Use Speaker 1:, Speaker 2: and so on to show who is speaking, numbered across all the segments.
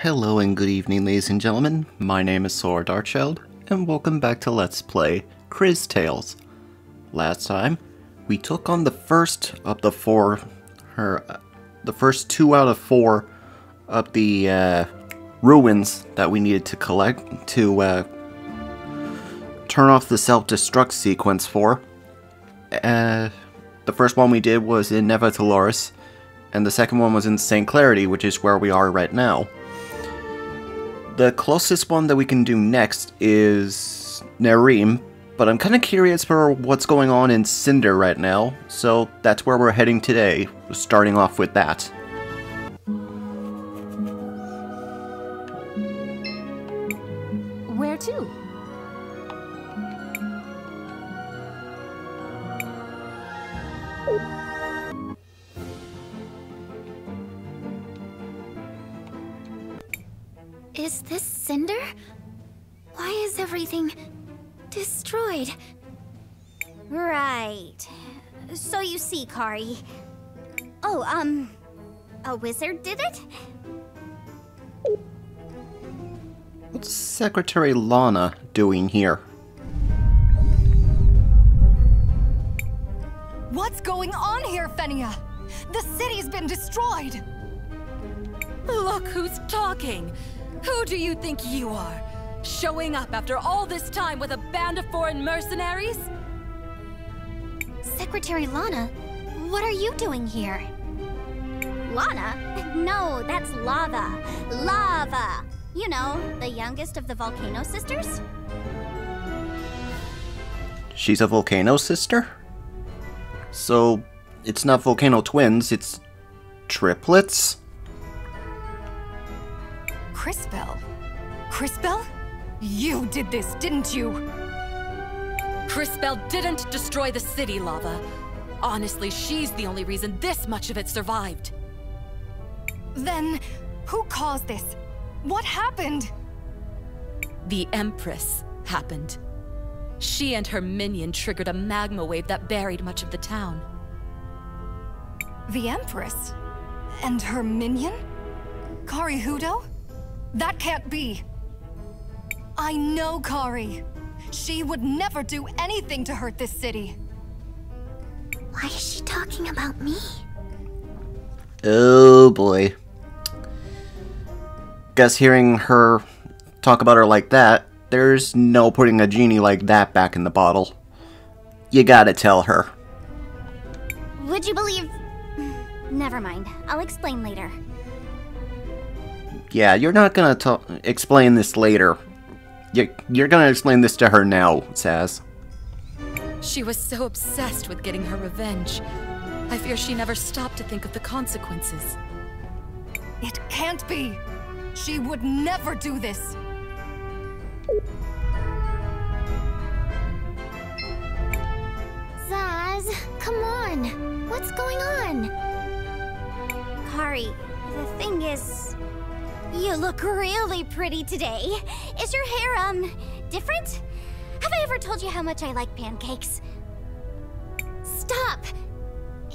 Speaker 1: Hello and good evening, ladies and gentlemen. My name is Saur Darkchylde, and welcome back to Let's Play Cris Tales. Last time, we took on the first of the first 2 out of 4 of the ruins that we needed to collect to turn off the self-destruct sequence for. The first one we did was in Nevataloris, and the second one was in St. Clarity, which is where we are right now. The closest one that we can do next is Nerim, but I'm kind of curious for what's going on in Cinder right now, so that's where we're heading today, starting off with that.
Speaker 2: Where to? Is this Cinder? Why is everything destroyed?
Speaker 3: Right. So you see, Kari. Oh, a wizard did it?
Speaker 1: What's Secretary Lana doing here?
Speaker 4: What's going on here, Fenia? The city's been destroyed!
Speaker 5: Look who's talking! Who do you think you are? Showing up after all this time with a band of foreign mercenaries?
Speaker 3: Secretary Lana, what are you doing here? Lana? No, that's Lava. Lava! You know, the youngest of the volcano sisters?
Speaker 1: She's a volcano sister? So, it's not volcano twins, it's triplets?
Speaker 4: Crisbell? Crisbell? You did this, didn't you?
Speaker 5: Crisbell didn't destroy the city, Lava. Honestly, she's the only reason this much of it survived.
Speaker 4: Then, who caused this? What happened?
Speaker 5: The Empress happened. She and her minion triggered a magma wave that buried much of the town.
Speaker 4: The Empress? And her minion? Kari Hudo? That can't be. I know Kari. She would never do anything to hurt this city.
Speaker 3: Why is she talking about me?
Speaker 1: Oh boy. Guess hearing her talk about her like that, there's no putting a genie like that back in the bottle. You gotta tell her.
Speaker 3: Would you believe... Never mind. I'll explain later.
Speaker 1: Yeah, you're not gonna explain this later. You're gonna explain this to her now, Saz.
Speaker 5: She was so obsessed with getting her revenge. I fear she never stopped to think of the consequences.
Speaker 4: It can't be. She would never do this.
Speaker 3: Zaz, come on. What's going on? Kari, the thing is... You look really pretty today. Is your hair, different? Have I ever told you how much I like pancakes? Stop!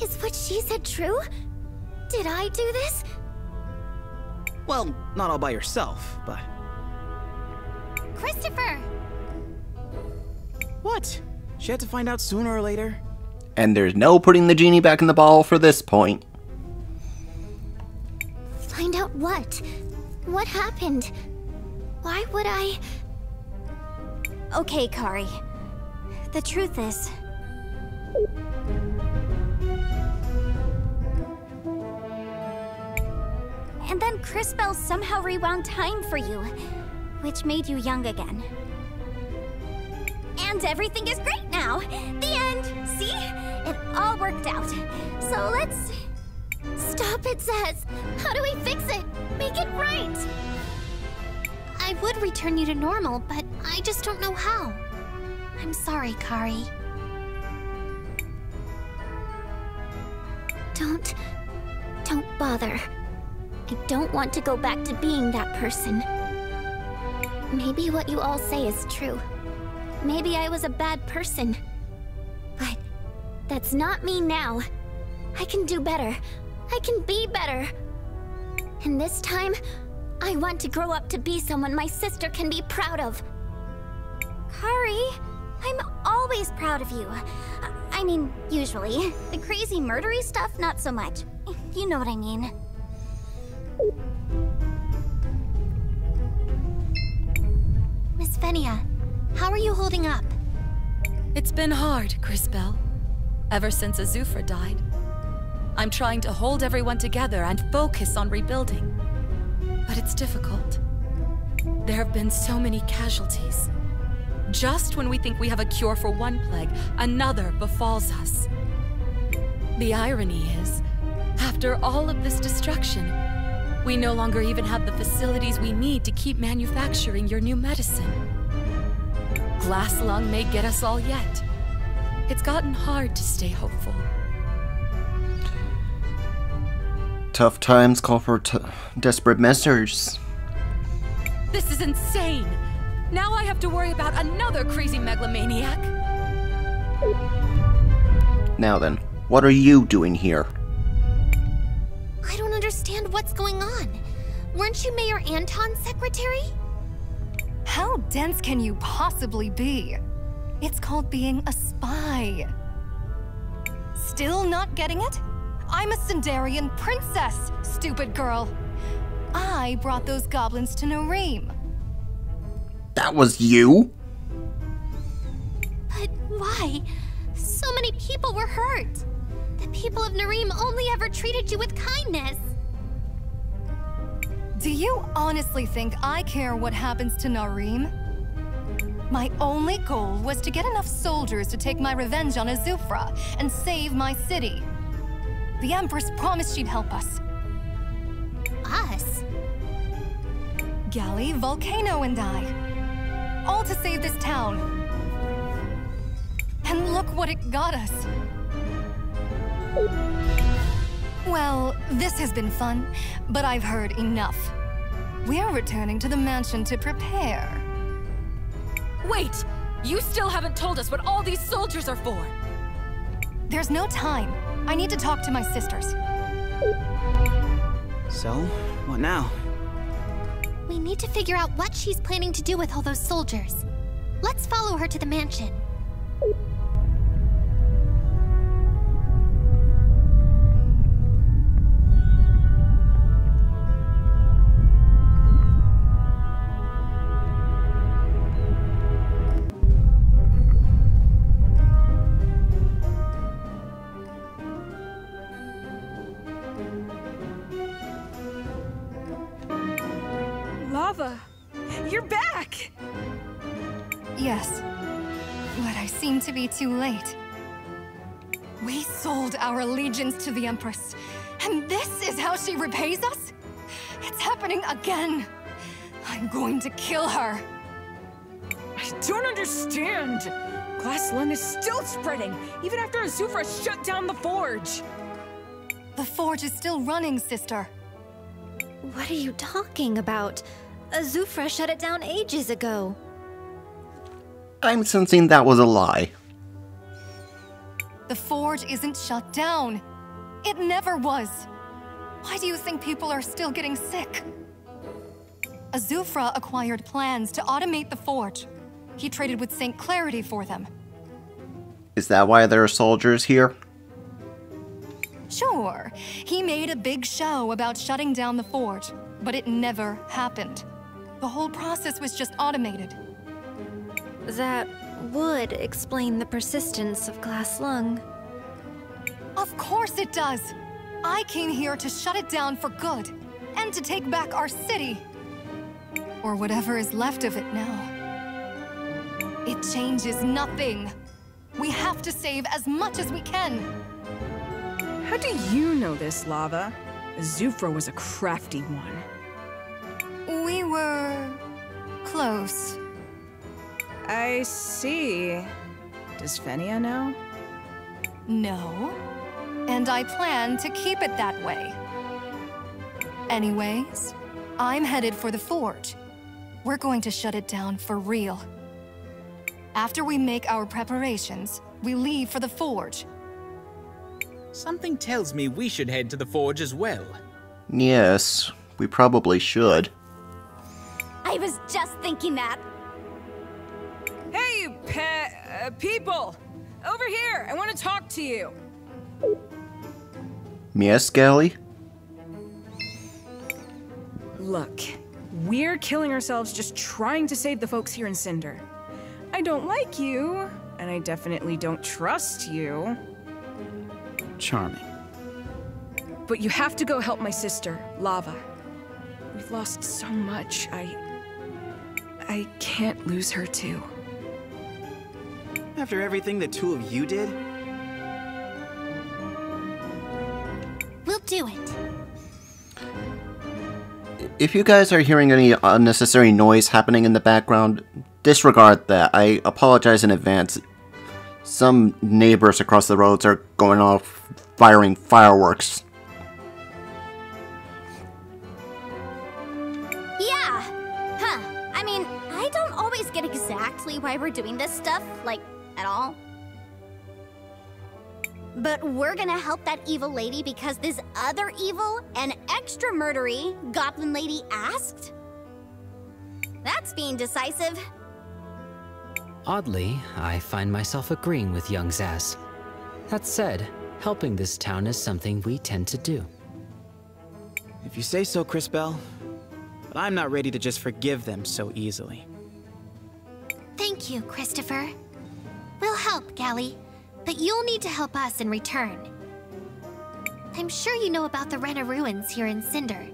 Speaker 3: Is what she said true? Did I do this?
Speaker 6: Well, not all by yourself, but...
Speaker 3: Christopher!
Speaker 6: What? She had to find out sooner or later?
Speaker 1: And there's no putting the genie back in the bottle for this point.
Speaker 3: Find out what? What happened? Why would I... Okay, Kari. The truth is... And then Crisbell somehow rewound time for you, which made you young again. And everything is great now! The end! See? It all worked out. So let's... Stop it, Zaz! How do we fix it? Make it right! I would return you to normal, but I just don't know how. I'm sorry, Kari. Don't bother. I don't want to go back to being that person. Maybe what you all say is true. Maybe I was a bad person. But that's not me now. I can do better. I can be better. And this time,
Speaker 2: I want to grow up to be someone my sister can be proud of.
Speaker 3: Kari, I'm always proud of you. I mean, usually. The crazy murdery stuff, not so much. You know what I mean. Miss Fenia, how are you holding up?
Speaker 5: It's been hard, Cris Belle. Ever since Azufra died. I'm trying to hold everyone together and focus on rebuilding. But it's difficult. There have been so many casualties. Just when we think we have a cure for one plague, another befalls us. The irony is, after all of this destruction, we no longer even have the facilities we need to keep manufacturing your new medicine. Glass lung may get us all yet. It's gotten hard to stay hopeful.
Speaker 1: Tough times call for desperate measures.
Speaker 5: This is insane! Now I have to worry about another crazy megalomaniac!
Speaker 1: Now then, what are you doing here?
Speaker 3: I don't understand what's going on. Weren't you Mayor Anton's secretary?
Speaker 4: How dense can you possibly be? It's called being a spy. Still not getting it? I'm a Sindarian princess, stupid girl. I brought those goblins to Nareem.
Speaker 1: That was you?
Speaker 3: But why? So many people were hurt. The people of Nareem only ever treated you with kindness.
Speaker 4: Do you honestly think I care what happens to Nareem? My only goal was to get enough soldiers to take my revenge on Azufra and save my city. The Empress promised she'd help us.
Speaker 3: Us?
Speaker 4: Gally, Volcano, and I. All to save this town. And look what it got us. Well, this has been fun, but I've heard enough. We're returning to the mansion to prepare.
Speaker 5: Wait! You still haven't told us what all these soldiers are for!
Speaker 4: There's no time. I need to talk to my sisters.
Speaker 6: So, what now?
Speaker 3: We need to figure out what she's planning to do with all those soldiers. Let's follow her to the mansion.
Speaker 7: Lava, you're back!
Speaker 4: Yes, but I seem to be too late. We sold our allegiance to the Empress, and this is how she repays us? It's happening again. I'm going to kill her.
Speaker 7: I don't understand. Glass lung is still spreading, even after Azufra shut down the forge.
Speaker 4: The forge is still running, sister.
Speaker 8: What are you talking about? Azufra shut it down ages ago.
Speaker 1: I'm sensing that was a lie.
Speaker 4: The forge isn't shut down. It never was. Why do you think people are still getting sick? Azufra acquired plans to automate the forge. He traded with St. Clarity for them.
Speaker 1: Is that why there are soldiers here?
Speaker 4: Sure, he made a big show about shutting down the forge, but it never happened. The whole process was just automated.
Speaker 8: That would explain the persistence of Glass Lung.
Speaker 4: Of course it does! I came here to shut it down for good, and to take back our city. Or whatever is left of it now. It changes nothing. We have to save as much as we can.
Speaker 7: How do you know this, Lava? Azufra was a crafty one.
Speaker 4: We were close.
Speaker 7: I see. Does Fenia know?
Speaker 4: No. And I plan to keep it that way. Anyways, I'm headed for the forge. We're going to shut it down for real. After we make our preparations, we leave for the forge.
Speaker 9: Something tells me we should head to the forge as well.
Speaker 1: Yes, we probably should.
Speaker 3: I was just thinking that.
Speaker 7: Hey, people! Over here! I want to talk to you!
Speaker 1: Yes, Gally?
Speaker 7: Look, we're killing ourselves just trying to save the folks here in Cinder. I don't like you, and I definitely don't trust you.
Speaker 6: Charming.
Speaker 7: But you have to go help my sister, Lava. We've lost so much, I can't lose her too.
Speaker 6: After everything the two of you did?
Speaker 3: We'll do it.
Speaker 1: If you guys are hearing any unnecessary noise happening in the background, disregard that. I apologize in advance. Some neighbors across the roads are going off firing fireworks.
Speaker 3: Yeah. Huh. I mean, I don't always get exactly why we're doing this stuff, like, at all. But we're gonna help that evil lady because this other evil and extra murdery goblin lady asked? That's being decisive.
Speaker 10: Oddly, I find myself agreeing with young Zaz. That said, helping this town is something we tend to do.
Speaker 6: If you say so, Cris Bell. But I'm not ready to just forgive them so easily.
Speaker 3: Thank you, Christopher. We'll help, Gally. But you'll need to help us in return. I'm sure you know about the Rena ruins here in Cinder.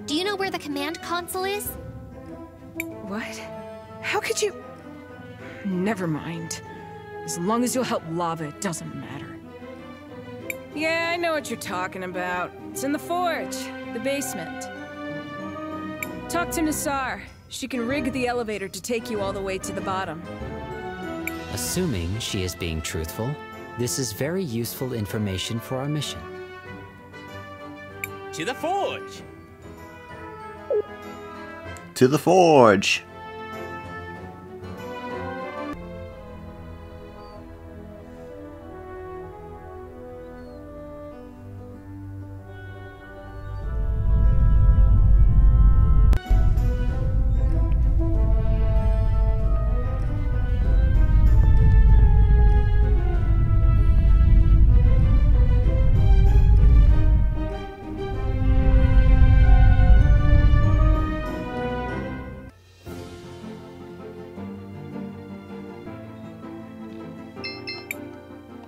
Speaker 3: Do you know where the command console is?
Speaker 7: What? How could you... Never mind. As long as you'll help Lava, it doesn't matter. Yeah, I know what you're talking about. It's in the forge, the basement. Talk to Nassar. She can rig the elevator to take you all the way to the bottom.
Speaker 10: Assuming she is being truthful, this is very useful information for our mission.
Speaker 11: To the forge!
Speaker 1: To the forge!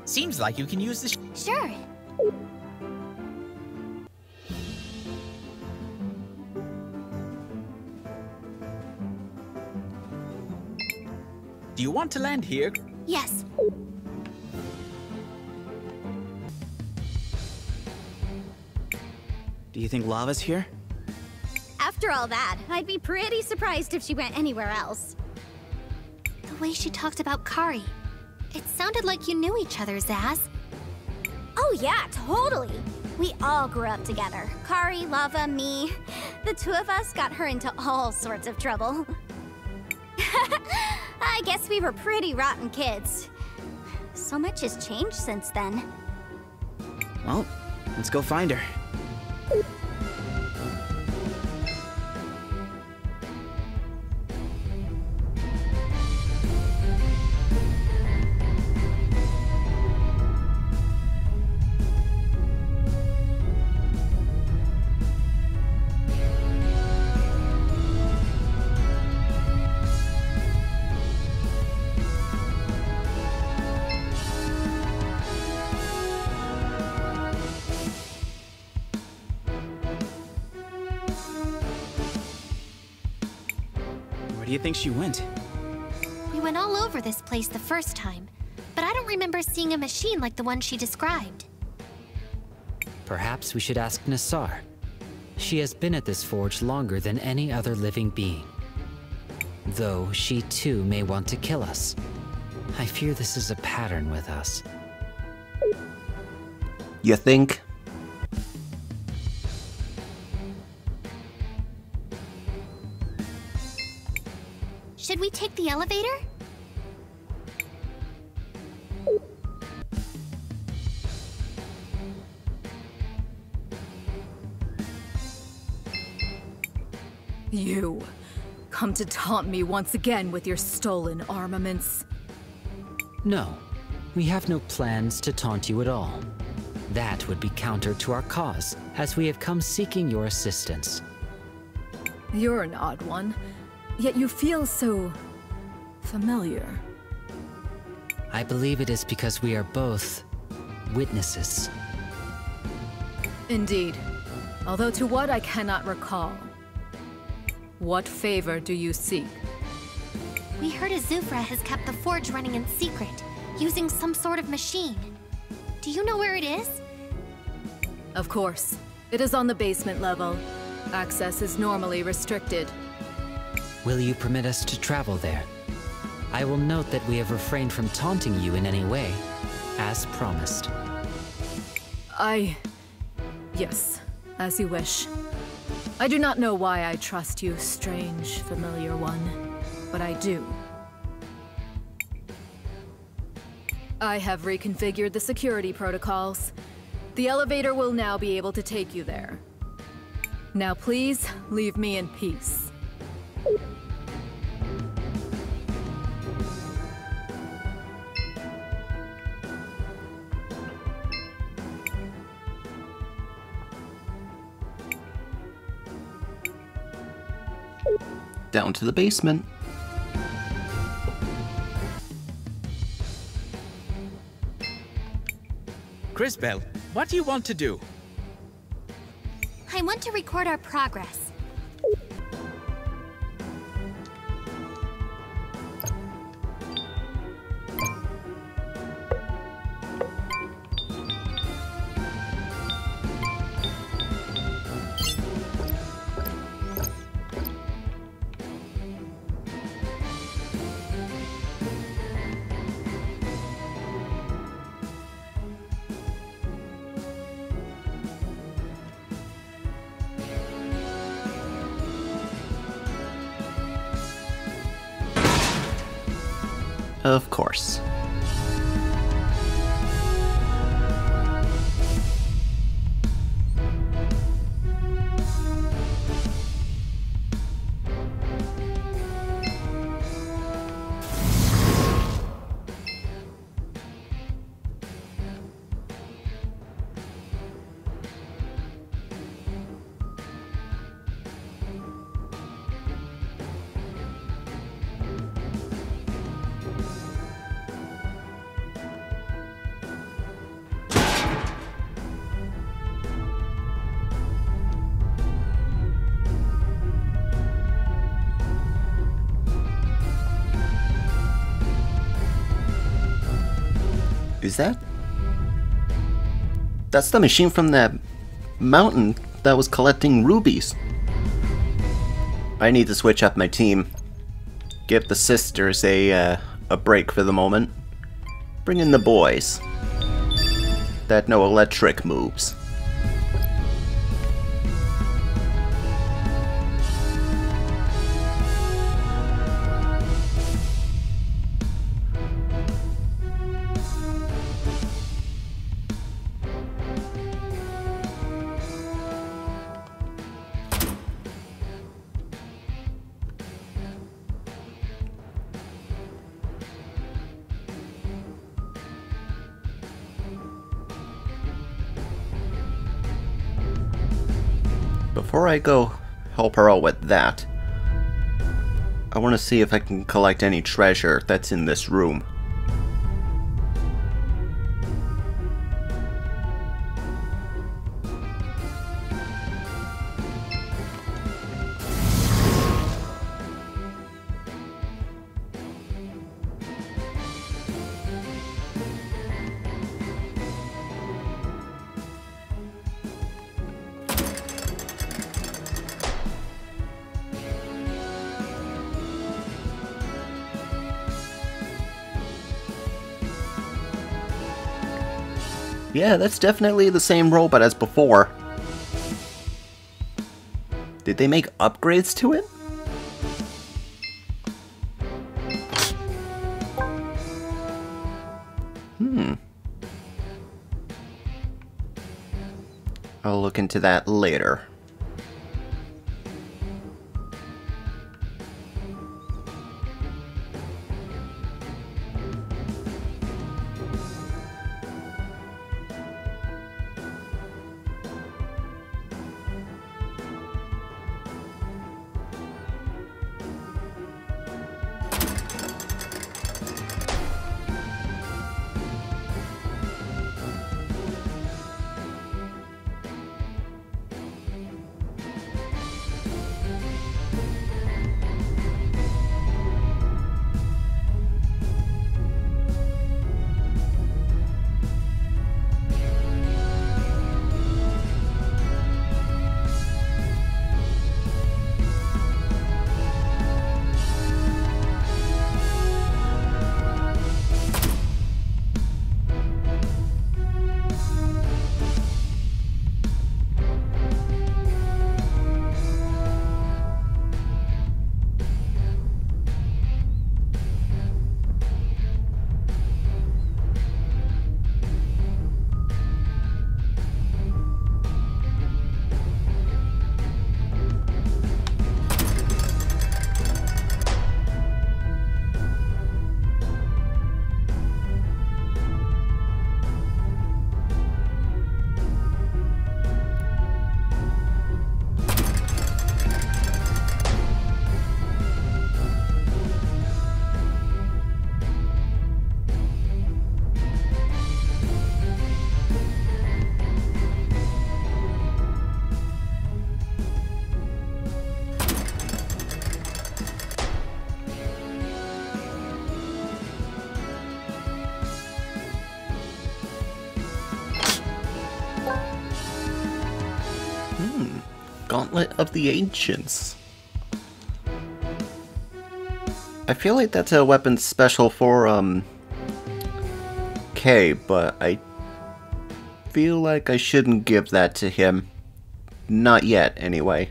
Speaker 11: Seems like you can use this.
Speaker 3: Sure.
Speaker 11: Do you want to land here?
Speaker 3: Yes.
Speaker 6: Do you think Lava's here?
Speaker 3: After all that, I'd be pretty surprised if she went anywhere else. The way she talked about Kari. It sounded like you knew each other, Zaz. Oh yeah, totally. We all grew up together. Kari, Lava, me. The two of us got her into all sorts of trouble. I guess we were pretty rotten kids. So much has changed since then.
Speaker 6: Well, let's go find her. Where do you think she went?
Speaker 3: We went all over this place the first time, but I don't remember seeing a machine like the one she described.
Speaker 10: Perhaps we should ask Nassar. She has been at this forge longer than any other living being. Though she too may want to kill us. I fear this is a pattern with us.
Speaker 1: You think?
Speaker 3: Should we take the elevator?
Speaker 7: You. come to taunt me once again with your stolen armaments?
Speaker 10: No, we have no plans to taunt you at all. That would be counter to our cause, as we have come seeking your assistance.
Speaker 7: You're an odd one, yet you feel so familiar.
Speaker 10: I believe it is because we are both witnesses.
Speaker 7: Indeed, although to what I cannot recall. What favor do you seek?
Speaker 3: We heard Azufra has kept the forge running in secret, using some sort of machine. Do you know where it is?
Speaker 7: Of course. It is on the basement level. Access is normally restricted.
Speaker 10: Will you permit us to travel there? I will note that we have refrained from taunting you in any way, as promised.
Speaker 7: Yes, as you wish. I do not know why I trust you, strange, familiar one, but I do. I have reconfigured the security protocols. The elevator will now be able to take you there. Now please, leave me in peace.
Speaker 1: Down to the basement.
Speaker 11: Cris Bell, what do you want to do?
Speaker 3: I want to record our progress.
Speaker 1: Of course. Is that? That's the machine from that mountain that was collecting rubies. I need to switch up my team. Give the sisters a break for the moment. Bring in the boys that know electric moves. Before I go help her out with that, I want to see if I can collect any treasure that's in this room. Yeah, that's definitely the same robot as before. Did they make upgrades to it? I'll look into that later. Gauntlet of the Ancients. I feel like that's a weapon special for, Kay, but I feel like I shouldn't give that to him. Not yet, anyway.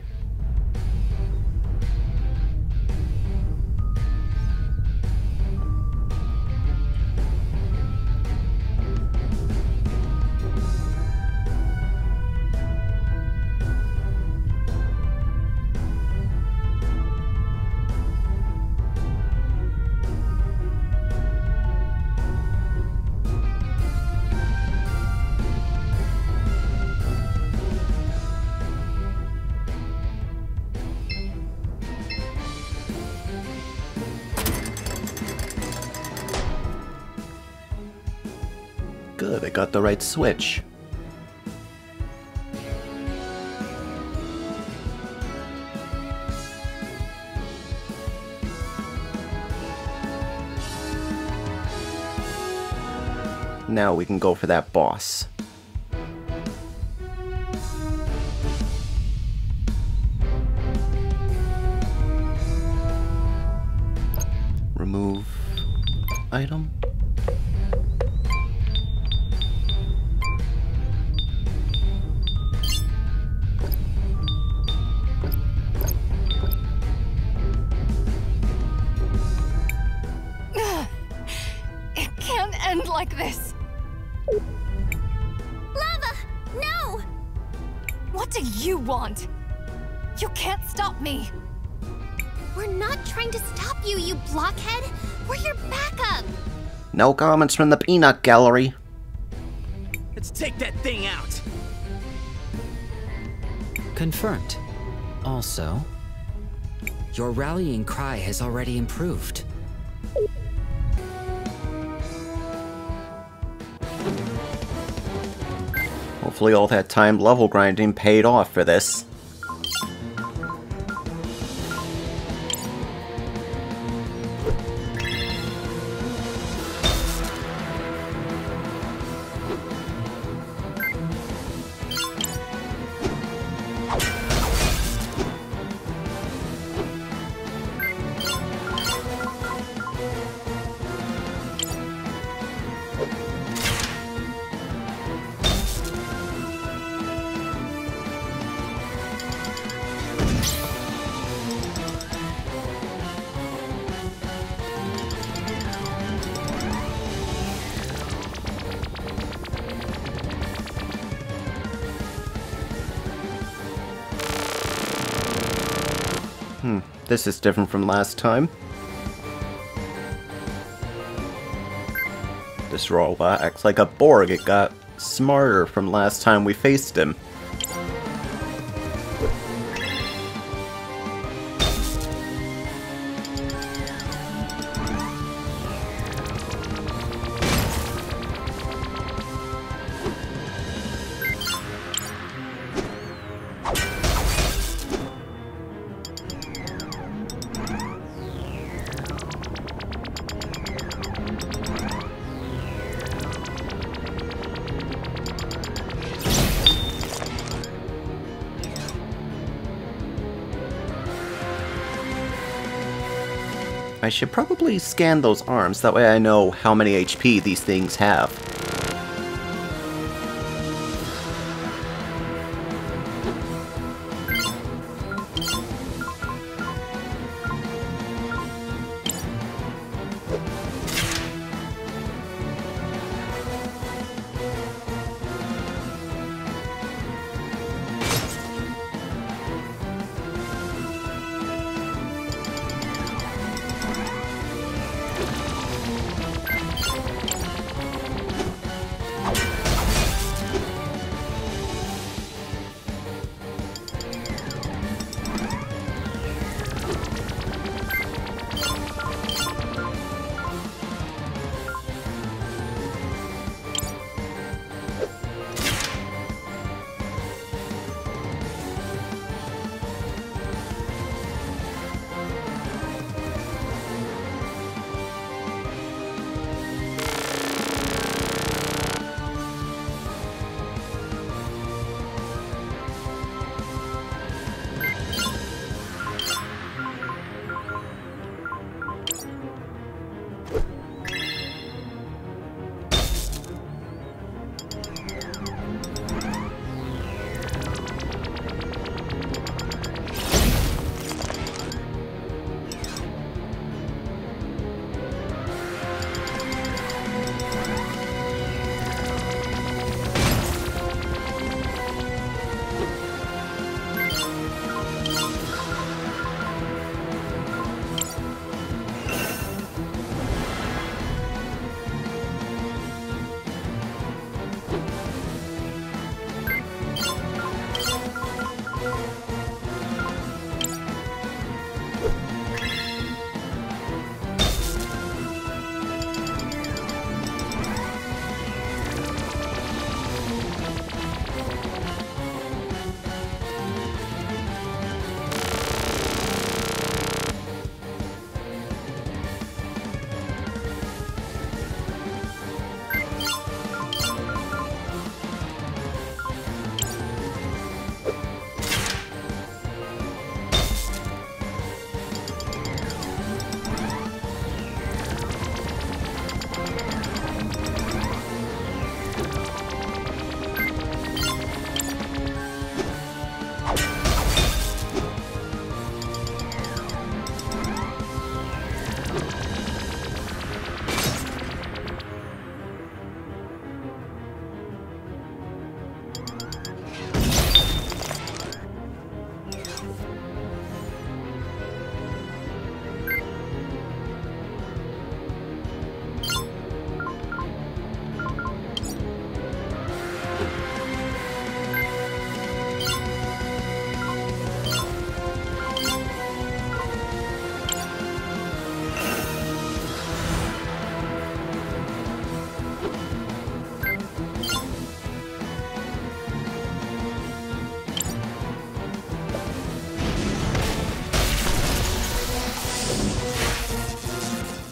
Speaker 1: Good, I got the right switch. Now we can go for that boss. Remove item.
Speaker 4: It can't end like this.
Speaker 3: Lava! No!
Speaker 4: What do you want? You can't stop me.
Speaker 3: We're not trying to stop you, you blockhead. We're your backup.
Speaker 1: No comments from the peanut gallery.
Speaker 6: Let's take that thing out.
Speaker 10: Confirmed. Also, your rallying cry has already improved.
Speaker 1: Hopefully all that time level grinding paid off for this. This is different from last time. This robot acts like a Borg. It got smarter from last time we faced him. I should probably scan those arms, that way I know how many HP these things have.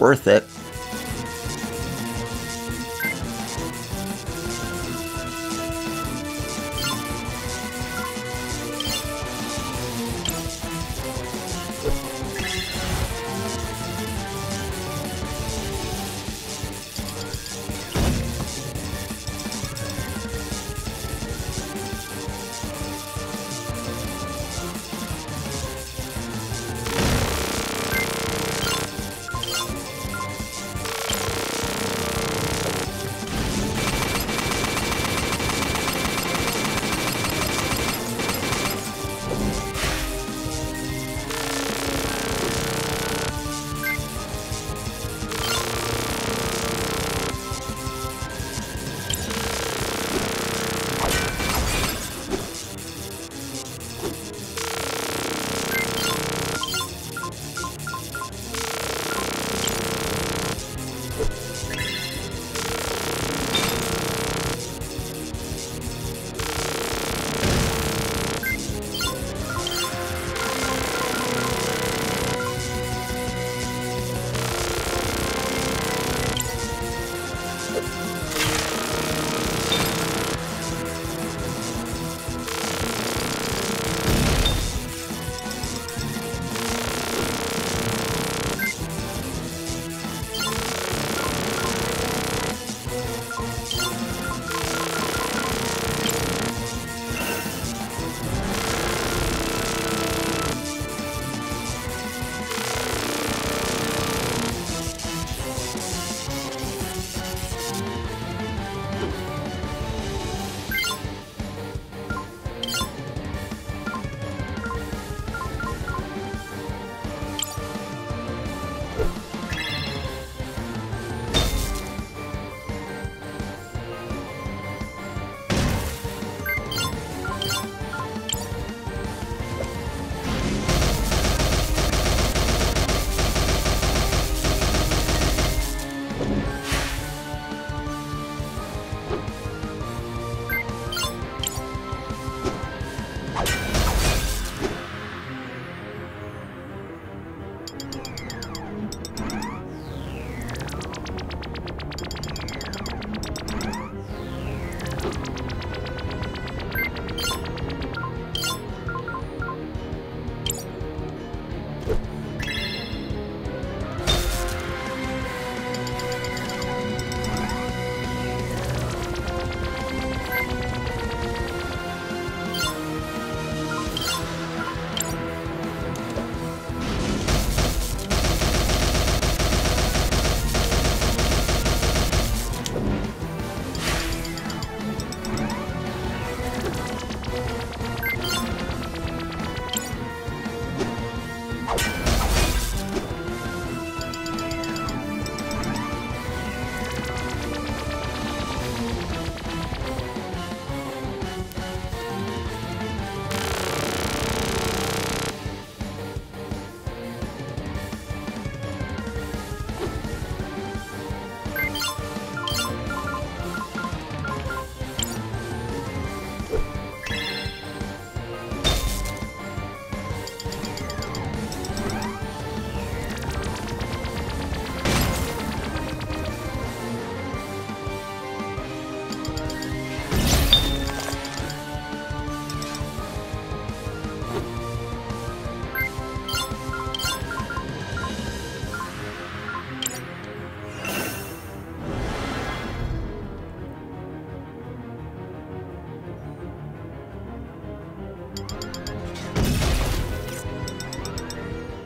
Speaker 1: worth it.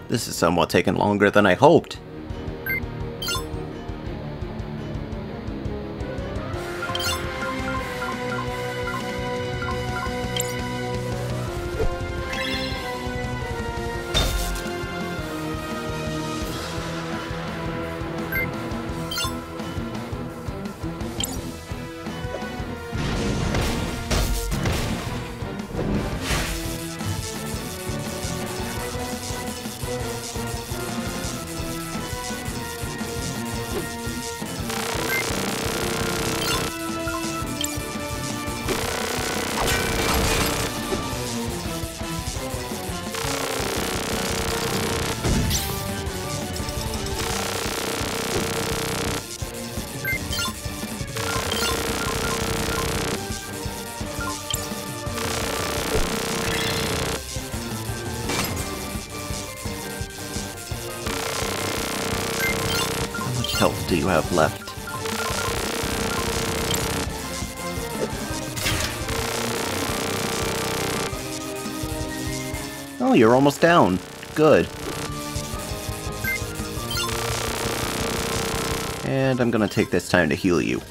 Speaker 1: This is somewhat taking longer than I hoped. health do you have left? Oh, you're almost down. Good. And I'm gonna take this time to heal you.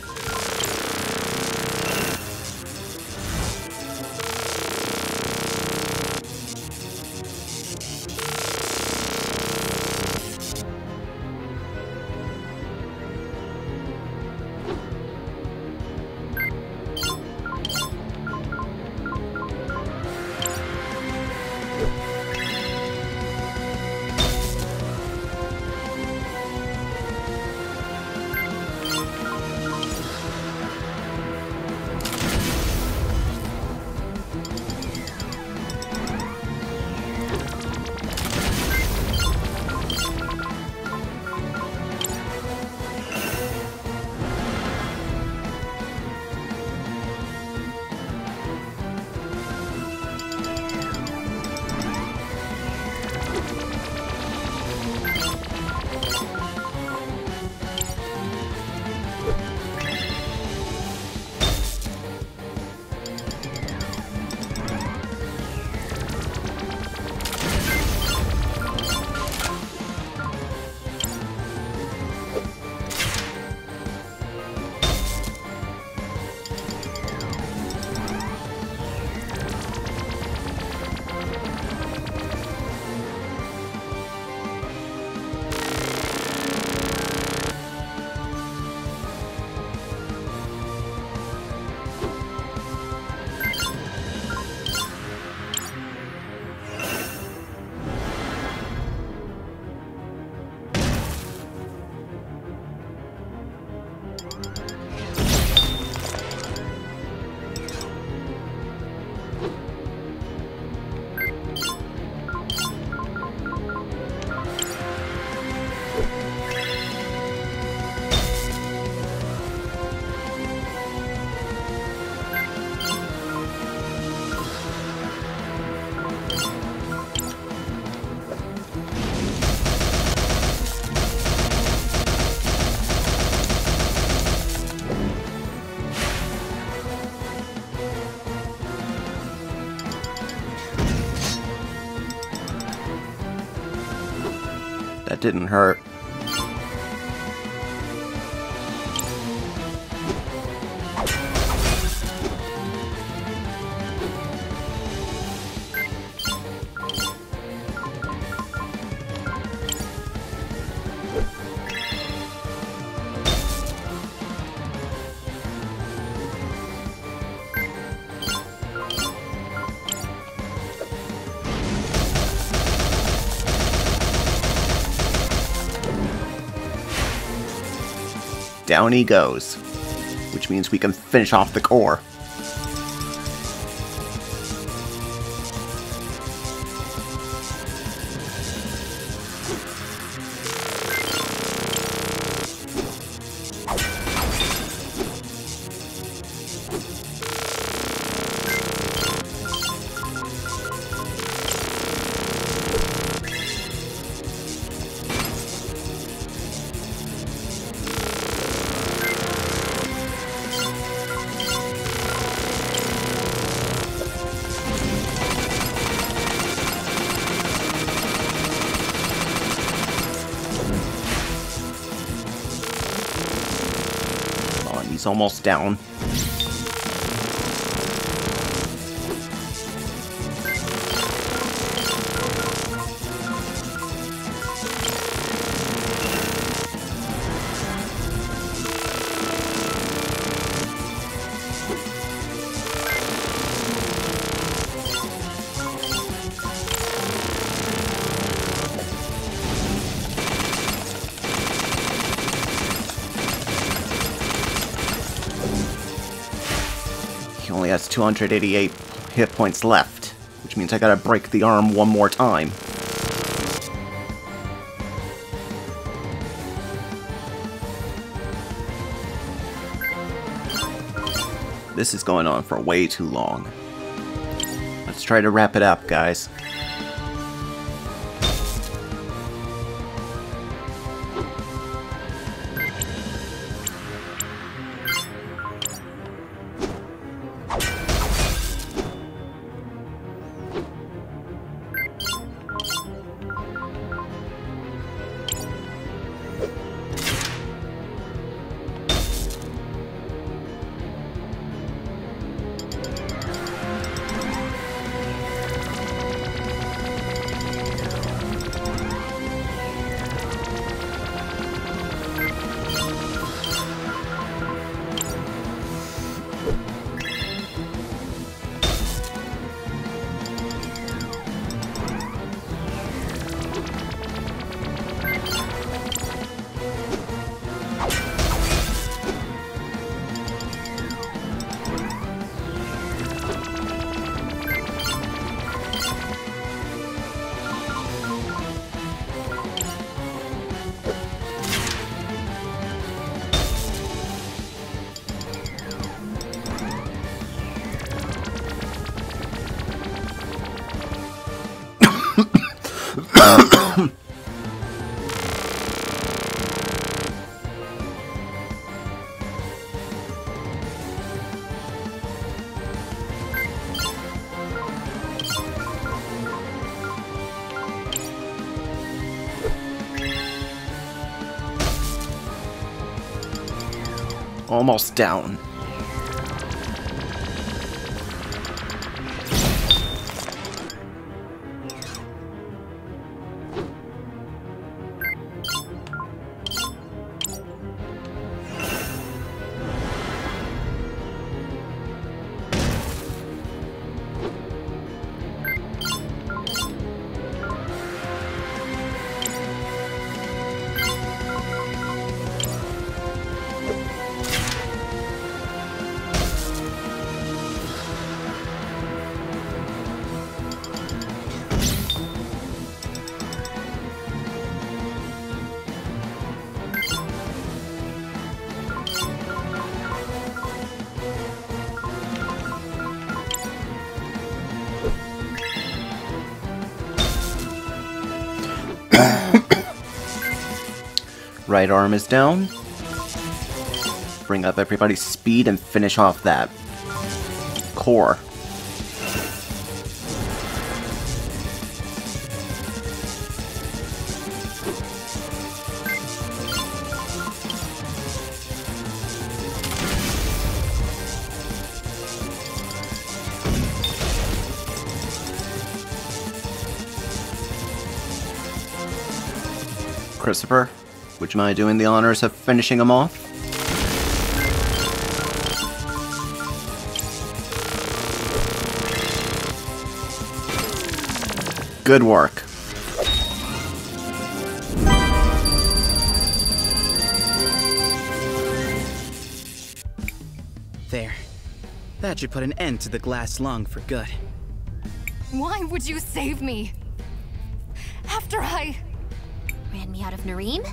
Speaker 1: That didn't hurt. Down he goes, which means we can finish off the core. He's almost down. He only has 288 hit points left, which means I gotta break the arm one more time. This is going on for way too long. Let's try to wrap it up, guys. Almost down. Right arm is down. Bring up everybody's speed and finish off that core. Christopher, would you mind doing the honors of finishing him off? Good work.
Speaker 6: There. That should put an end to the glass lung for good.
Speaker 4: Why would you save me? After I...
Speaker 3: Ran me out of Nareem?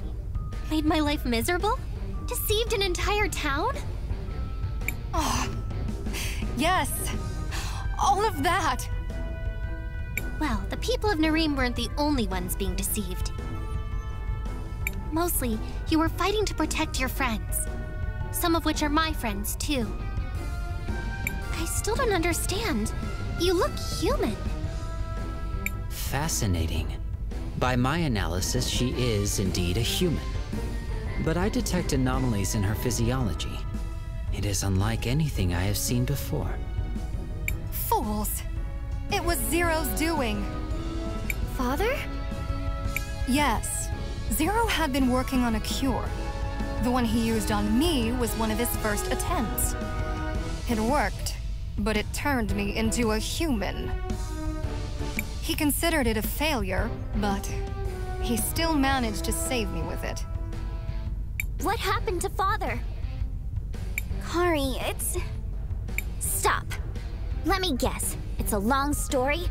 Speaker 3: Made my life miserable? Deceived an entire town?
Speaker 4: Oh, yes. All of that.
Speaker 3: Well, the people of Nareem weren't the only ones being deceived. Mostly, you were fighting to protect your friends. Some of which are my friends, too. I still don't understand. You look human.
Speaker 10: Fascinating. By my analysis, she is indeed a human. But I detect anomalies in her physiology. It is unlike anything I have seen before.
Speaker 4: Fools. It was Zero's doing.
Speaker 3: Father?
Speaker 4: Yes. Zero had been working on a cure. The one he used on me was one of his first attempts. It worked, but it turned me into a human. He considered it a failure, but he still managed to save me with it.
Speaker 3: What happened to Father? Kari, it's... Stop. Let me guess. It's a long story?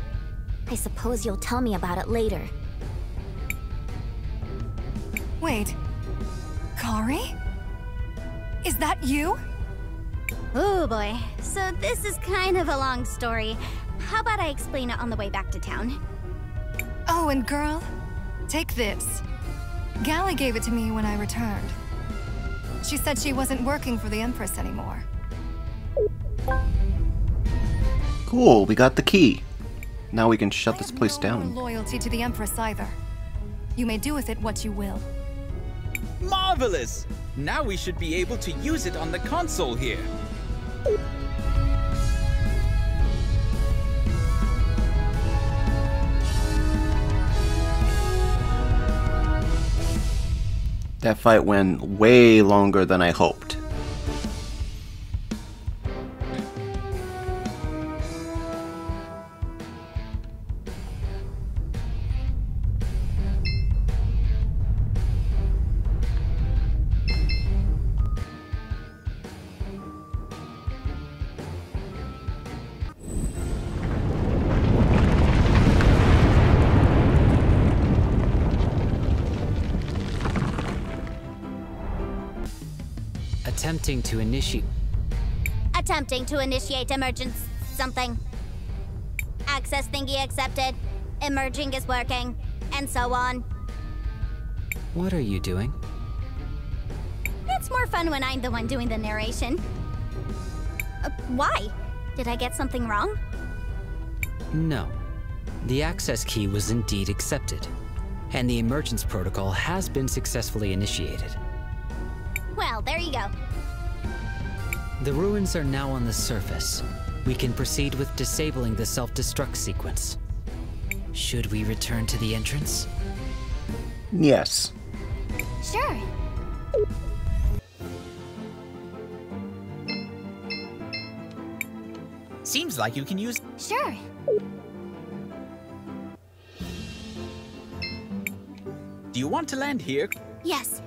Speaker 3: I suppose you'll tell me about it later.
Speaker 4: Wait. Kari? Is that you?
Speaker 3: Oh boy. So this is kind of a long story. How about I explain it on the way back to town?
Speaker 4: Oh, and girl, take this. Gally gave it to me when I returned. She said she wasn't working for the Empress anymore.
Speaker 1: Cool, we got the key. Now we can shut this place down.
Speaker 4: I have no more loyalty to the Empress either. You may do with it what you will.
Speaker 11: Marvelous! Now we should be able to use it on the console here.
Speaker 1: That fight went way longer than I hoped.
Speaker 10: Attempting
Speaker 3: to initiate emergence something. Access thingy accepted. Emerging is working. And so on.
Speaker 10: What are you doing?
Speaker 3: It's more fun when I'm the one doing the narration. Why? Did I get something wrong?
Speaker 10: No. The access key was indeed accepted, and the emergence protocol has been successfully initiated.
Speaker 3: Well, there you go.
Speaker 10: The ruins are now on the surface. We can proceed with disabling the self-destruct sequence. Should we return to the entrance?
Speaker 1: Yes.
Speaker 3: Sure.
Speaker 9: Seems like you can use...
Speaker 3: Sure.
Speaker 11: Do you want to land here?
Speaker 3: Yes.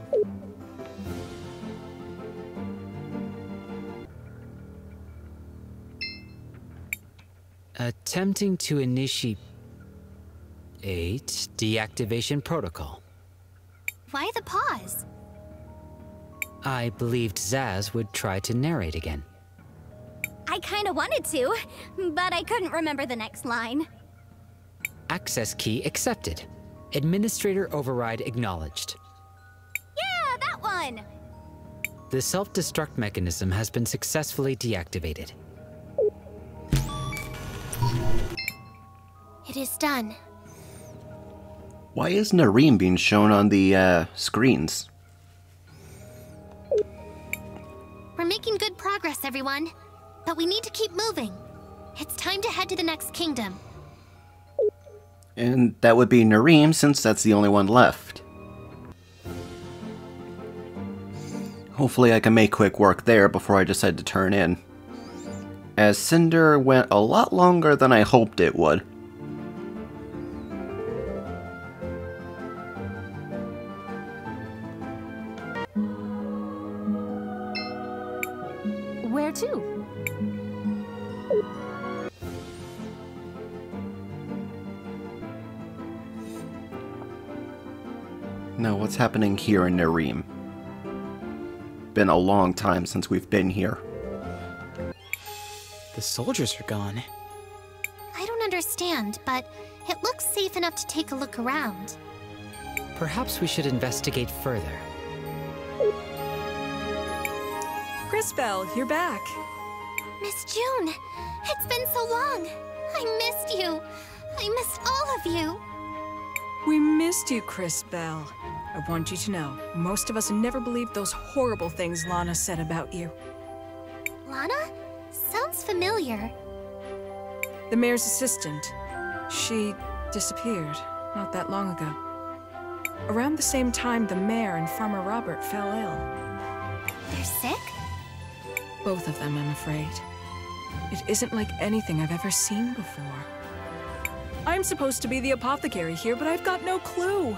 Speaker 10: Attempting to initiate deactivation protocol.
Speaker 3: Why the pause?
Speaker 10: I believed Zaz would try to narrate again.
Speaker 3: I kinda wanted to, but I couldn't remember the next line.
Speaker 10: Access key accepted. Administrator override acknowledged.
Speaker 3: Yeah, that one!
Speaker 10: The self-destruct mechanism has been successfully deactivated.
Speaker 3: It is done.
Speaker 1: Why is Nareem being shown on the screens?
Speaker 3: We're making good progress, everyone. But we need to keep moving. It's time to head to the next kingdom.
Speaker 1: And that would be Nareem, since that's the only one left. Hopefully I can make quick work there before I decide to turn in, as Cinder went a lot longer than I hoped it would.
Speaker 12: Where to?
Speaker 1: Now, what's happening here in Nareem? Been a long time since we've been here.
Speaker 6: The soldiers are gone.
Speaker 3: I don't understand, but it looks safe enough to take a look around.
Speaker 10: Perhaps we should investigate further.
Speaker 7: Crisbell, you're back.
Speaker 3: Miss June, it's been so long. I missed you. I missed all of you.
Speaker 7: We missed you, Crisbell. I want you to know, most of us never believed those horrible things Lana said about you.
Speaker 3: Lana? Sounds familiar.
Speaker 7: The mayor's assistant. She disappeared not that long ago. Around the same time, the mayor and Farmer Robert fell ill.
Speaker 3: They're sick?
Speaker 7: Both of them, I'm afraid. It isn't like anything I've ever seen before. I'm supposed to be the apothecary here, but I've got no clue.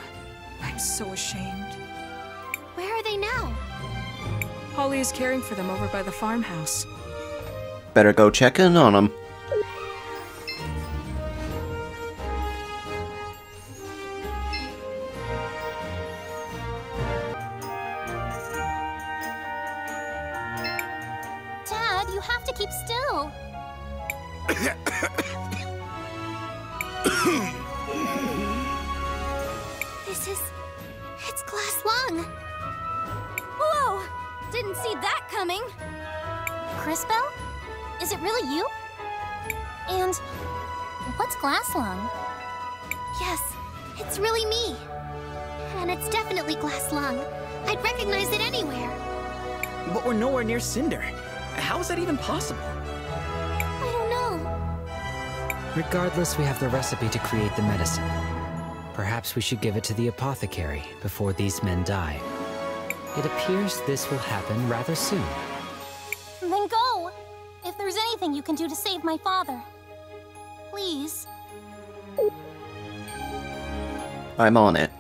Speaker 7: I'm so ashamed.
Speaker 3: Where are they now?
Speaker 7: Holly is caring for them over by the farmhouse.
Speaker 1: Better go check in on them.
Speaker 3: Dad, you have to keep still. It's glass lung. Whoa! Didn't see that coming. Crisbell? Is it really you? And what's glass lung? Yes, it's really me. And it's definitely glass lung. I'd recognize it anywhere.
Speaker 6: But we're nowhere near Cinder. How is that even possible?
Speaker 3: I don't know.
Speaker 10: Regardless, we have the recipe to create the medicine. Perhaps we should give it to the apothecary before these men die. It appears this will happen rather soon.
Speaker 3: Then go! If there's anything you can do to save my father. Please.
Speaker 1: I'm on it.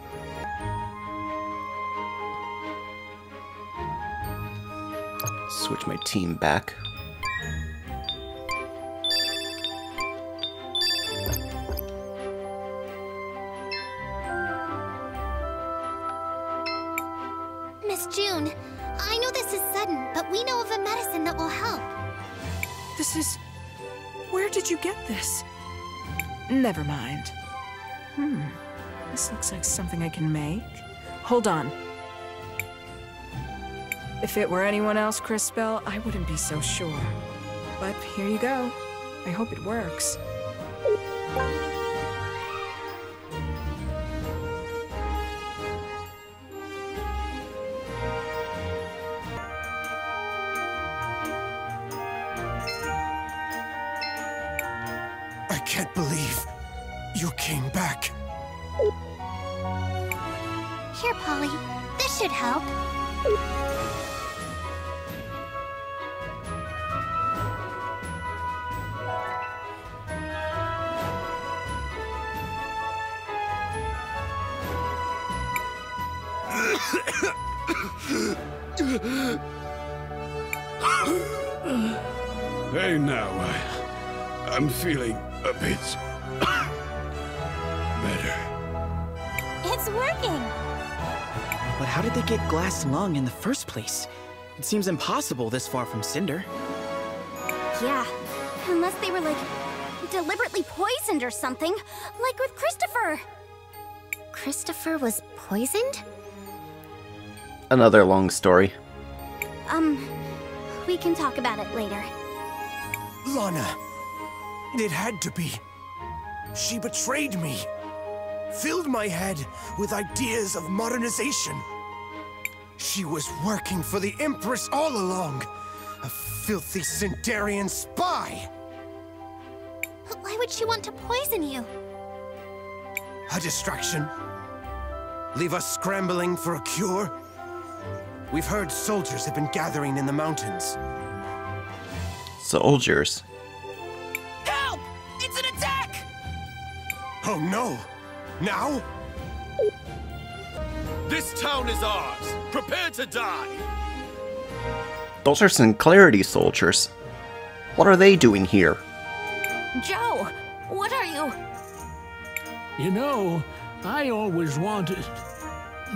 Speaker 1: Switch my team back.
Speaker 3: Miss June, I know this is sudden, but we know of a medicine that will help.
Speaker 7: This is... Where did you get this? Never mind. This looks like something I can make. Hold on. If it were anyone else, Crisbell, I wouldn't be so sure. But here you go. I hope it works.
Speaker 12: can't believe you came back.
Speaker 3: Here, Polly. This should help.
Speaker 13: Hey, now, I'm feeling a bit better.
Speaker 3: It's working.
Speaker 6: But how did they get glass lung in the first place? It seems impossible this far from Cinder.
Speaker 3: Yeah, unless they were, like, deliberately poisoned or something. Like with Christopher. Christopher was poisoned?
Speaker 1: Another long story.
Speaker 3: We can talk about it later.
Speaker 12: Lana, it had to be. She betrayed me. Filled my head with ideas of modernization. She was working for the Empress all along. A filthy Cinderian spy.
Speaker 3: But why would she want to poison you?
Speaker 12: A distraction. Leave us scrambling for a cure. We've heard soldiers have been gathering in the mountains.
Speaker 1: Soldiers?
Speaker 12: Help! It's an attack! Oh no! Now?
Speaker 14: This town is ours! Prepare to die!
Speaker 1: Those are Sinclarity soldiers. What are they doing here?
Speaker 15: Joe, what are you?
Speaker 16: You know, I always wanted...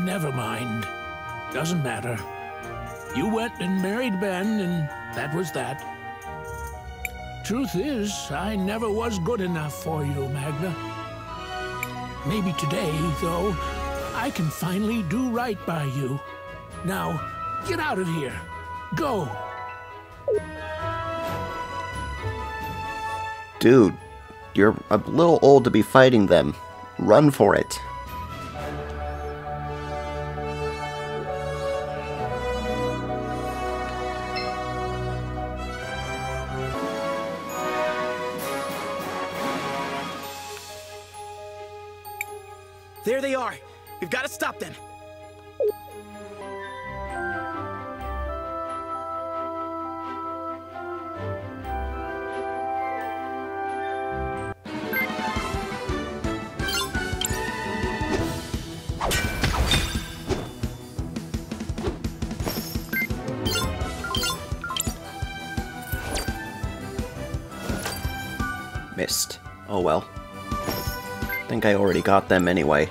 Speaker 16: Never mind. Doesn't matter. You went and married Ben, and that was that. Truth is, I never was good enough for you, Magna. Maybe today, though, I can finally do right by you. Now, get out of here. Go.
Speaker 1: Dude, you're a little old to be fighting them. Run for it.
Speaker 6: There they are. We've got to stop them.
Speaker 1: Missed. Oh well. Think I already got them anyway.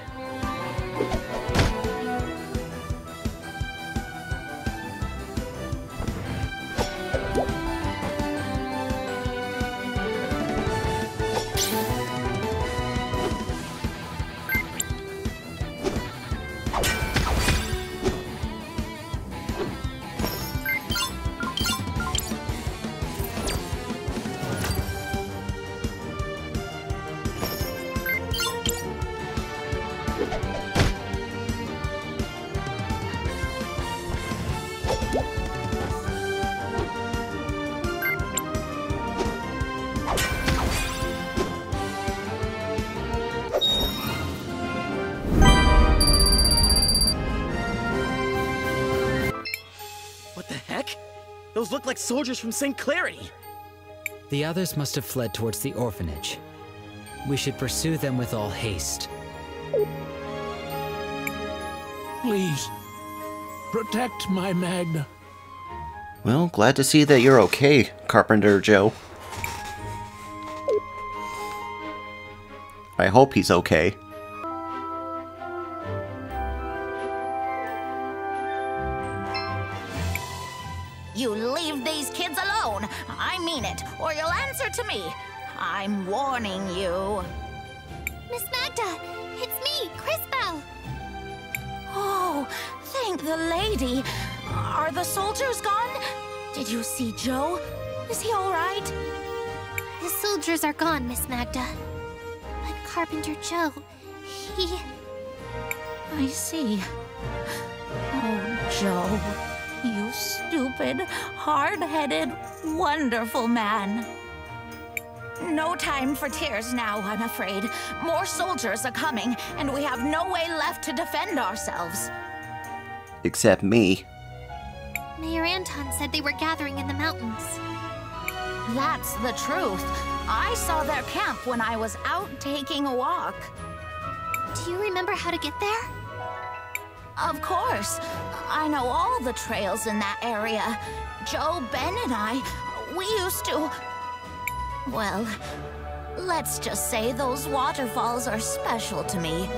Speaker 6: Those look like soldiers from St. Clarity.
Speaker 10: The others must have fled towards the orphanage. We should pursue them with all haste.
Speaker 16: Please, protect my Magna.
Speaker 1: Well, glad to see that you're okay, Carpenter Joe. I hope he's okay.
Speaker 15: You leave these kids alone. I mean it, or you'll answer to me. I'm warning you.
Speaker 3: Miss Magda, it's me, Crisbell.
Speaker 15: Oh, thank the lady. Are the soldiers gone? Did you see Joe? Is he all right?
Speaker 3: The soldiers are gone, Miss Magda. But Carpenter Joe, he...
Speaker 15: I see. Oh, Joe. You stupid, hard-headed, wonderful man. No time for tears now, I'm afraid. More soldiers are coming, and we have no way left to defend ourselves.
Speaker 1: Except me.
Speaker 2: Mayor Anton said they were gathering in the mountains.
Speaker 15: That's the truth. I saw their camp when I was out taking a walk.
Speaker 2: Do you remember how to get there?
Speaker 15: Of course. I know all the trails in that area. Joe, Ben, and I, we used to... Well, let's just say those waterfalls are special to me.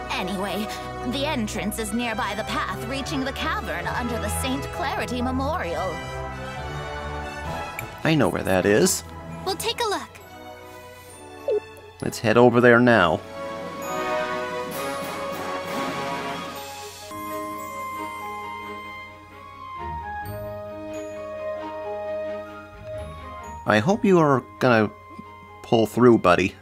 Speaker 15: Anyway, the entrance is nearby the path reaching the cavern under the St. Clarity Memorial.
Speaker 1: I know where that is.
Speaker 2: We'll take a look.
Speaker 1: Let's head over there now. I hope you are gonna pull through, buddy.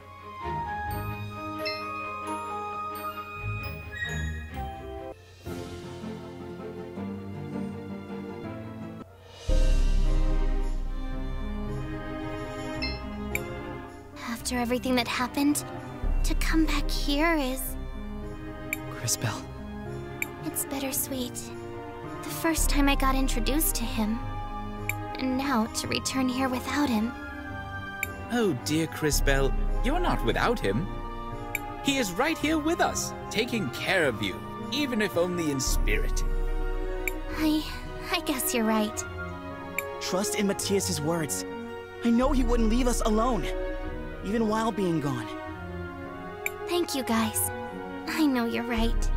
Speaker 2: After everything that happened, to come back here is...
Speaker 6: Cris Bell.
Speaker 2: It's bittersweet. The first time I got introduced to him. And now to return here without him.
Speaker 11: Oh dear Cris Bell, you're not without him. He is right here with us, taking care of you, even if only in spirit.
Speaker 2: I guess you're right.
Speaker 17: Trust in Matthias's words. I know he wouldn't leave us alone, even while being gone.
Speaker 2: Thank you, guys. I know you're right.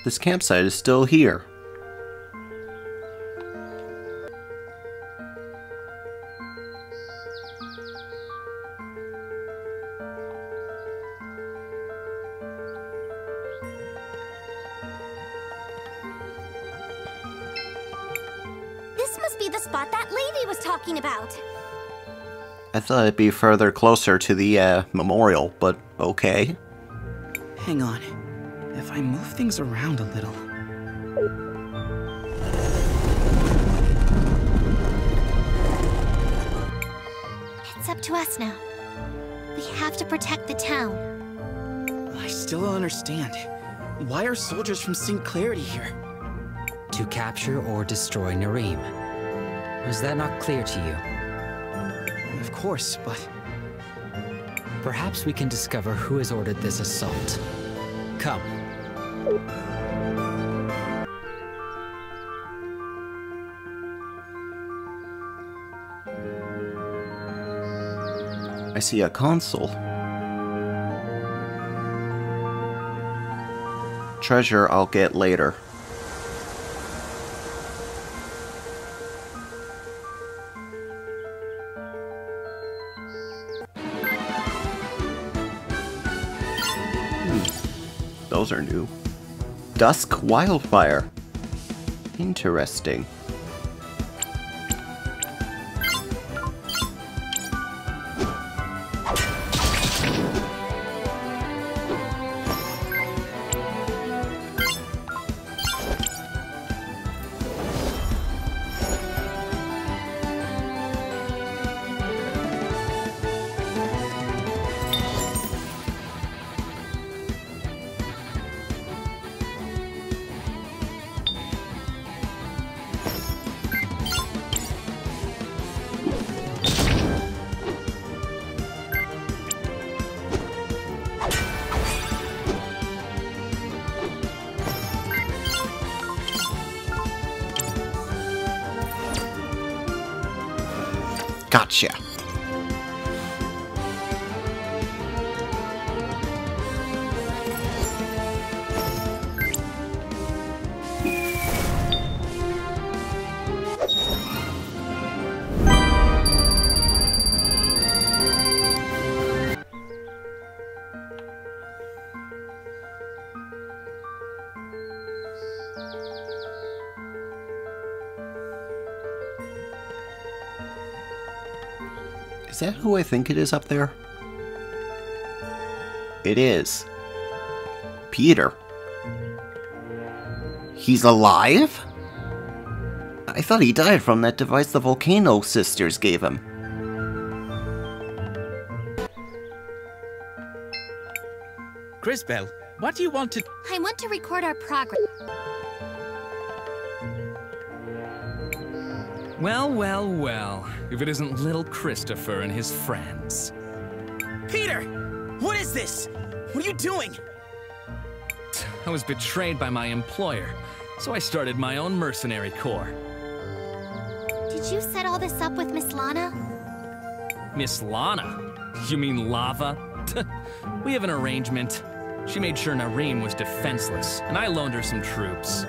Speaker 1: This campsite is still here.
Speaker 3: This must be the spot that lady was talking about.
Speaker 1: I thought it'd be further closer to the memorial, but okay.
Speaker 17: Hang on. If I move things around a little...
Speaker 2: It's up to us now. We have to protect the town.
Speaker 17: I still don't understand. Why are soldiers from St. Clarity here?
Speaker 10: To capture or destroy Nareem. Was that not clear to you?
Speaker 17: Of course, but...
Speaker 10: Perhaps we can discover who has ordered this assault. Come.
Speaker 1: I see a console. Treasure I'll get later. Those are new. Dusk Wildfire. Interesting. Gotcha. Is that who I think it is up there? It is. Peter. He's alive? I thought he died from that device the Volcano sisters gave him.
Speaker 11: Crisbell, what do you want to...
Speaker 2: I want to record our progress.
Speaker 18: Well, well, well. If it isn't little Christopher and his friends.
Speaker 17: Peter! What is this? What are you doing?
Speaker 18: I was betrayed by my employer, so I started my own mercenary corps.
Speaker 2: Did you set all this up with Miss Lana?
Speaker 18: Miss Lana? You mean Lava? We have an arrangement. She made sure Nareem was defenseless, and I loaned her some troops.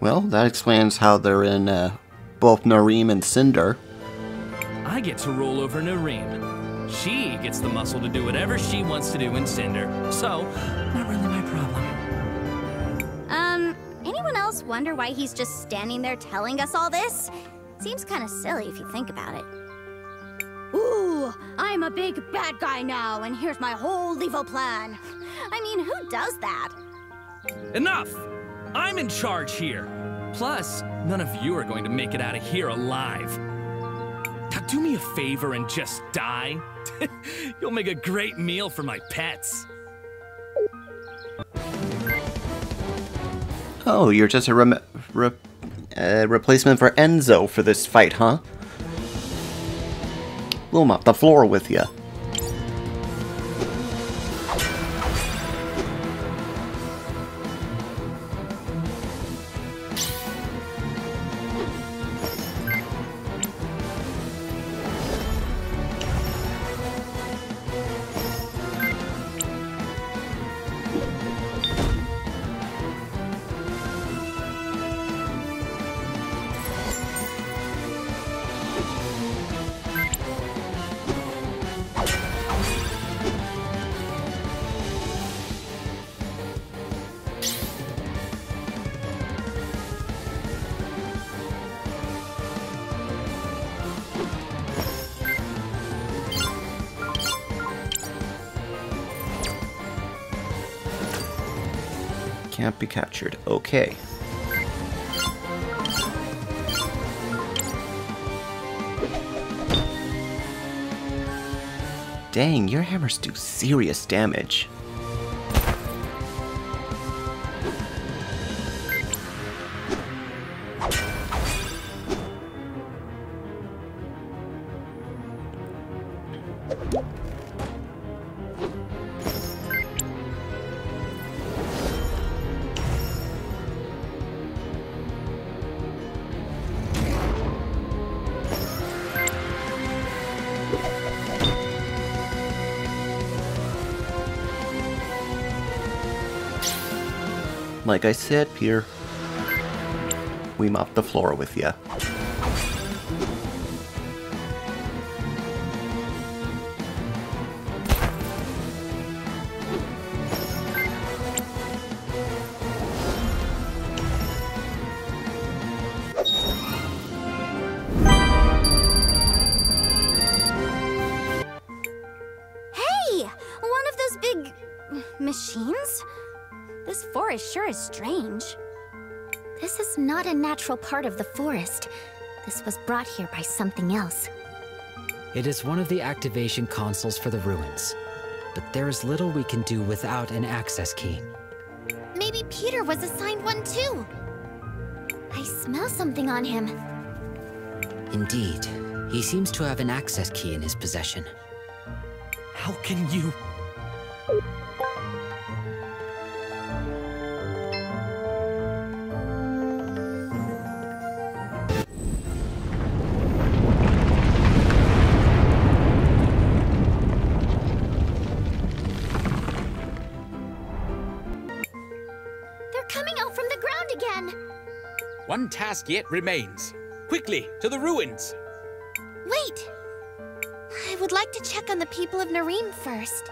Speaker 1: Well, that explains how they're in both Nareem and Cinder.
Speaker 18: I get to rule over Nareem. She gets the muscle to do whatever she wants to do in Cinder, so not really my problem.
Speaker 3: Anyone else wonder why he's just standing there telling us all this? Seems kind of silly if you think about it. Ooh, I'm a big bad guy now, and here's my whole evil plan. I mean, who does that?
Speaker 18: Enough! I'm in charge here. Plus, none of you are going to make it out of here alive. Now do me a favor and just die. You'll make a great meal for my pets.
Speaker 1: Oh, you're just a replacement for Enzo for this fight, huh? We'll mop the floor with you. Can't be captured. Okay. Dang, your hammers do serious damage. Like I said, Peter, we mop the floor with ya.
Speaker 3: Hey! One of those big... machines? This forest sure is strange.
Speaker 2: This is not a natural part of the forest. This was brought here by something else.
Speaker 10: It is one of the activation consoles for the ruins, but there is little we can do without an access key.
Speaker 2: Maybe Peter was assigned one too. I smell something on him.
Speaker 10: Indeed, he seems to have an access key in his possession.
Speaker 18: How can you...
Speaker 11: One task yet remains. Quickly, to the ruins!
Speaker 2: Wait! I would like to check on the people of Nareem first.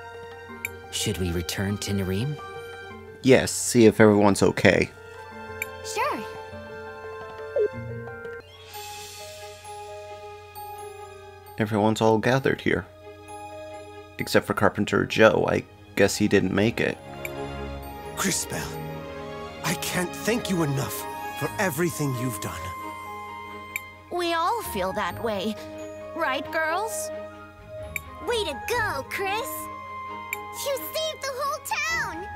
Speaker 10: Should we return to Nareem?
Speaker 1: Yes, see if everyone's okay.
Speaker 2: Sure.
Speaker 1: Everyone's all gathered here. Except for Carpenter Joe. I guess he didn't make it.
Speaker 12: Crisbell, I can't thank you enough for everything you've done.
Speaker 15: We all feel that way. Right, girls?
Speaker 3: Way to go, Cris! You saved the whole town!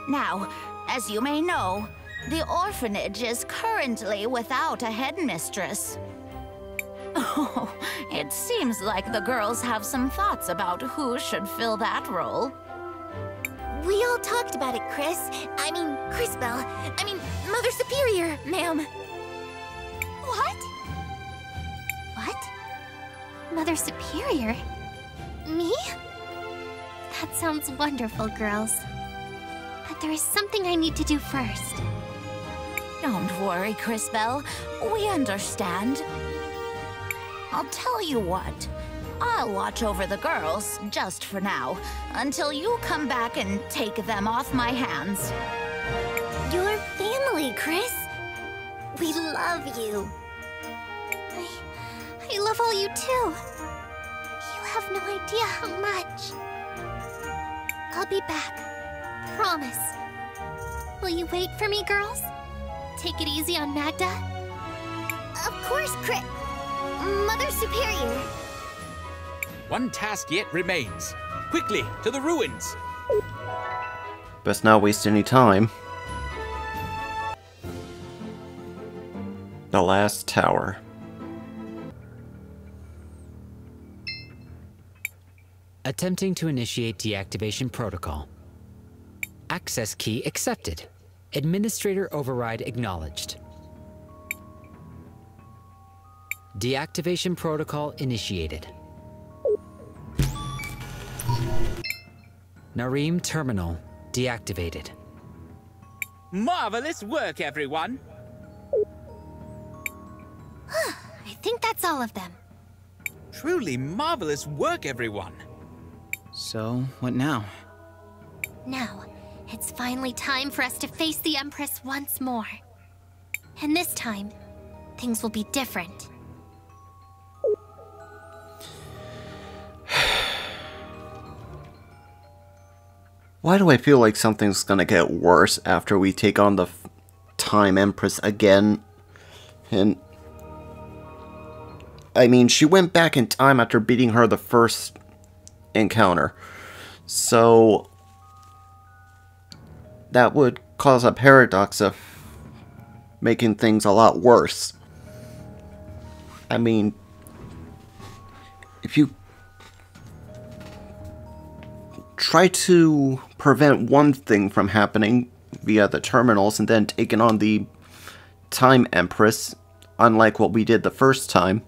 Speaker 15: Now, as you may know, the orphanage is currently without a headmistress. Oh, it seems like the girls have some thoughts about who should fill that role.
Speaker 3: We all talked about it, Crisbell. Mother Superior, ma'am. What? What? Mother Superior? Me? That sounds wonderful, girls. But there is something I need to do first.
Speaker 15: Don't worry, Crisbell. We understand. I'll tell you what. I'll watch over the girls, just for now, until you come back and take them off my hands.
Speaker 3: Your family, Cris. We love you. I love all you too. You have no idea how much. I'll be back. Promise. Will you wait for me, girls? Take it easy on Magda? Of course, Mother Superior.
Speaker 11: One task yet remains. Quickly, to the ruins!
Speaker 1: Best not waste any time. The last tower.
Speaker 10: Attempting to initiate deactivation protocol. Access key accepted. Administrator override acknowledged. Deactivation protocol initiated. Nareem terminal deactivated.
Speaker 11: Marvelous work, everyone!
Speaker 2: I think that's all of them.
Speaker 11: Truly marvelous work, everyone!
Speaker 6: So, what now?
Speaker 2: Now, it's finally time for us to face the Empress once more. And this time, things will be different.
Speaker 1: Why do I feel like something's gonna get worse after we take on the Time Empress again? And I mean, she went back in time after beating her the first encounter. So that would cause a paradox of making things a lot worse. I mean, if you try to prevent one thing from happening via the terminals and then taking on the Time Empress, unlike what we did the first time,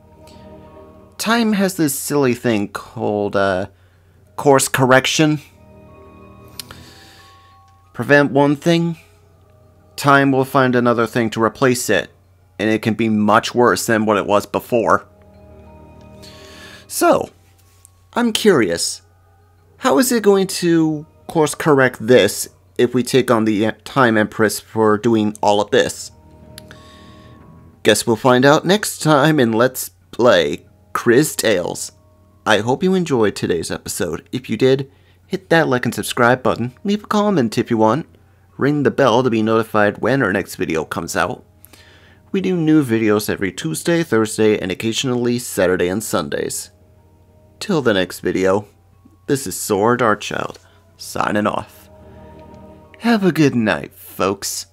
Speaker 1: Time has this silly thing called course correction. Prevent one thing, Time will find another thing to replace it, and it can be much worse than what it was before. So, I'm curious. How is it going to course correct this if we take on the Time Empress for doing all of this? Guess we'll find out next time in Let's Play Cris Tales. I hope you enjoyed today's episode. If you did, hit that like and subscribe button, leave a comment if you want, ring the bell to be notified when our next video comes out. We do new videos every Tuesday, Thursday, and occasionally Saturday and Sundays. Till the next video. This is Saur Darkchylde, signing off. Have a good night, folks.